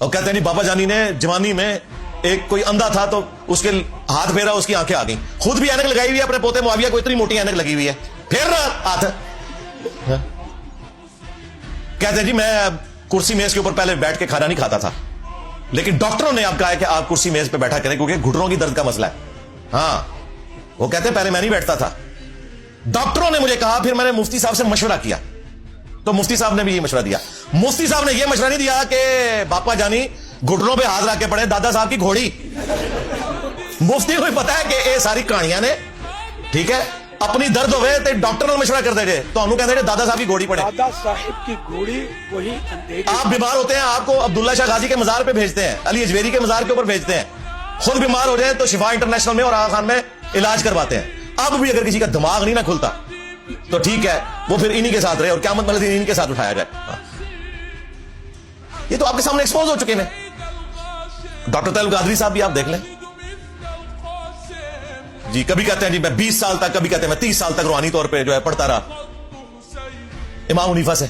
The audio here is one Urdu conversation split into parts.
اور کہتے ہیں نہیں بابا جانی نے جوانی میں ایک کوئی اندھا تھا تو اس کے ہاتھ پھیرا اس کی آنکھیں آ گئیں. خود بھی اینک لگائی ہوئی ہے, اپنے پوتے معاویہ کو اتنی موٹی اینک لگی ہوئی ہے, پھیر رہا ہاتھ. کہتے ہیں جی میں کرسی میز کے اوپر پہلے بیٹھ کے کھانا نہیں کھاتا تھا, لیکن ڈاکٹروں نے اب کہا ہے کہ آپ کرسی میز پہ بیٹھا کریں کیونکہ گھٹنوں کی درد کا مسئلہ ہے. ہاں وہ کہتے ہیں پہلے میں نہیں بیٹھتا تھا, ڈاکٹروں نے مجھے کہا, پھر میں نے مفتی صاحب سے مشورہ کیا تو مفتی صاحب نے بھی یہ مشورہ دیا. مفتی صاحب نے یہ مشورہ نہیں دیا کہ باپا جانی گھٹنوں پہ ہاتھ رکھ کے پڑے دادا صاحب کی گھوڑی. مفتی کو پتا ہے کہ یہ ساری کہانیاں نے, ٹھیک ہے, اپنی درد ہوئے تو ڈاکٹر نے مشورہ کر دے گے تو انہوں کہتے ہیں دادا صاحب کی گھوڑی پڑے. دادا صاحب کی گھوڑی وہی آپ بیمار ہوتے ہیں, آپ کو عبداللہ شاہ غازی کے مزار پہ بھیجتے ہیں, علی اجویری کے مزار کے اوپر بھیجتے ہیں. خود بیمار ہو جائیں تو شفا انٹرنیشنل میں اور آغا خان میں علاج کرواتے ہیں. اب بھی اگر کسی کا دماغ نہیں نہ کھلتا تو ٹھیک ہے, وہ پھر انہی کے ساتھ رہے اور قیامت والے دن انہی کے ساتھ اٹھایا جائے. یہ تو آپ کے سامنے ایکسپوز ہو چکے ہیں. ڈاکٹر طیب القادری صاحب بھی آپ دیکھ لیں جی, کبھی کہتے ہیں جی میں 20 سال تک, کبھی کہتے ہیں میں 30 سال تک روحانی طور پہ جو ہے پڑھتا رہا. امام حنیفہ سے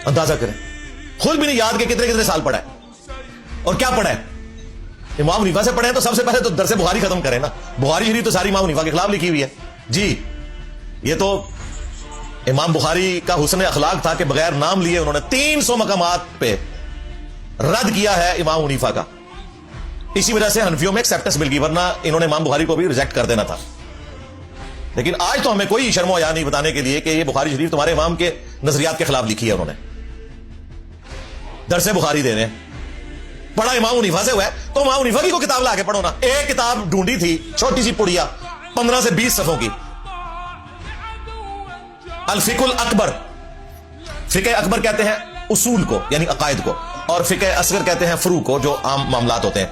اندازہ کریں, خود بھی نہیں یاد کہ کتنے کتنے سال پڑھا ہے اور کیا پڑھا ہے. امام حنیفہ سے پڑھے ہیں تو سب سے پہلے تو درس بخاری ختم کریں نا. بخاری شریف تو ساری امام حنیفہ کے خلاف لکھی ہوئی ہے جی. یہ تو امام بخاری کا حسن اخلاق تھا کہ بغیر نام لیے انہوں نے 300 مقامات پہ رد کیا ہے امام حنیفہ کا. اسی وجہ سے حنفیوں میں ایکسپٹنس مل گئی, ورنہ انہوں نے امام بخاری کو بھی ریجیکٹ کر دینا تھا. لیکن آج تو ہمیں کوئی شرم و حیا نہیں بتانے کے لیے کہ یہ بخاری شریف تمہارے امام کے نظریات کے خلاف لکھی ہے انہوں نے. درس بخاری دے رہے ہیں, پڑھا امام حنیفہ سے ہوا ہے تو امام حنیفہ کی کو کتاب لا کے پڑھو نا. ایک کتاب ڈھونڈی تھی چھوٹی سی پڑیا 15 سے 20 صفحوں کی, الفقہ الاکبر. فقہ اکبر کہتے ہیں اصول کو یعنی عقائد کو, اور فقہ اصغر کہتے ہیں فروع کو جو عام معاملات ہوتے ہیں,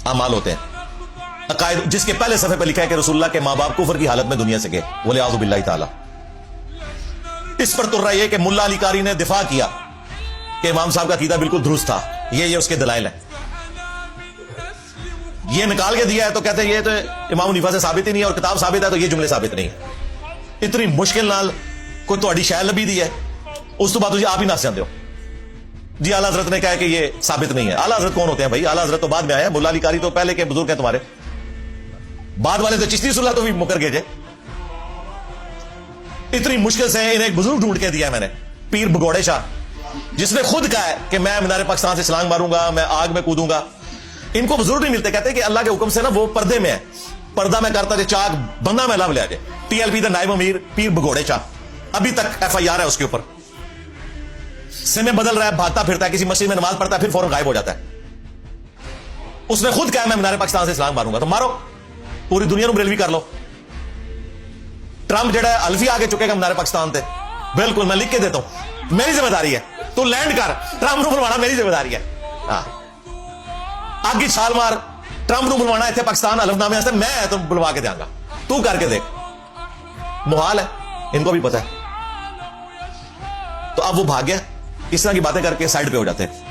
اعمال ہوتے ہیں. عقائد جس کے پہلے صفحے پہ لکھا ہے کہ رسول اللہ کے ماں باپ کفر کی حالت میں دنیا سے گئے, ولیعوذ باللہ تعالی. اس پر تر رہا یہ کہ ملا علی قاری نے دفاع کیا کہ امام صاحب کا عقیدہ بالکل درست تھا, یہ اس کے دلائل ہیں. یہ نکال کے دیا ہے تو کہتے ہیں یہ تو امام حنیفہ سے ثابت ہی نہیں ہے, اور کتاب ثابت ہے تو یہ جملے ثابت نہیں ہے. اتنی مشکل نال کوئی تہاڈی شے لبھی دی ہے, اس تو بعد تسی آپ ہی نس جاندے ہو جی اعلیٰ حضرت نے کہا کہ یہ ثابت نہیں ہے. اعلیٰ حضرت کون ہوتے ہیں بھائی؟ اعلیٰ حضرت تو بعد میں آیا, ملا علی قاری تو پہلے کے بزرگ ہیں تمہارے. بعد والے تو چشتی صلح تو بھی مکر گئے جے. اتنی مشکل سے انہیں ایک بزرگ ڈھونڈ کے دیا ہے میں نے, پیر بگوڑے شاہ, جس نے خود کہا ہے کہ میں مینار پاکستان سے چھلانگ ماروں گا, میں آگ میں کودوں گا. ان کو بزرگ نہیں ملتے, کہتے ہیں کہ اللہ کے حکم سے نا وہ پردے میں ہے, پردہ میں کرتا جائے چاک بندہ میں لو لے جائے. TLP دا نائب امیر پیر بگوڑے شاہ, ابھی تک FIR ہے اس کے اوپر. سمے بدل رہا ہے, بھاگتا پھرتا ہے, کسی مسجد میں نماز پڑھتا ہے, پھر فوراً غائب ہو جاتا ہے. اس نے خود کہا میں مینار پاکستان سے چھلانگ ماروں گا, تو مارو, پوری دنیا نو بریلوی کر لو. ٹرمپ جڑا ہے الفی آگے چکے گا مینار پاکستان تے, بالکل میں لکھ کے دیتا ہوں, میری ذمہ داری ہے, تو لینڈ کر, ٹرمپ نو بلوانا میری ذمہ داری ہے. ہاں آگے چھال مار, ٹرمپ نو بلوانا اتنے پاکستان الف نامے سے, میں تو بلوا کے دیا گا, تو کر کے دیکھ. محال ہے, ان کو بھی پتا ہے. تو اب وہ بھاگ گیا, اس طرح کی باتیں کر کے سائڈ پہ ہو جاتے ہیں.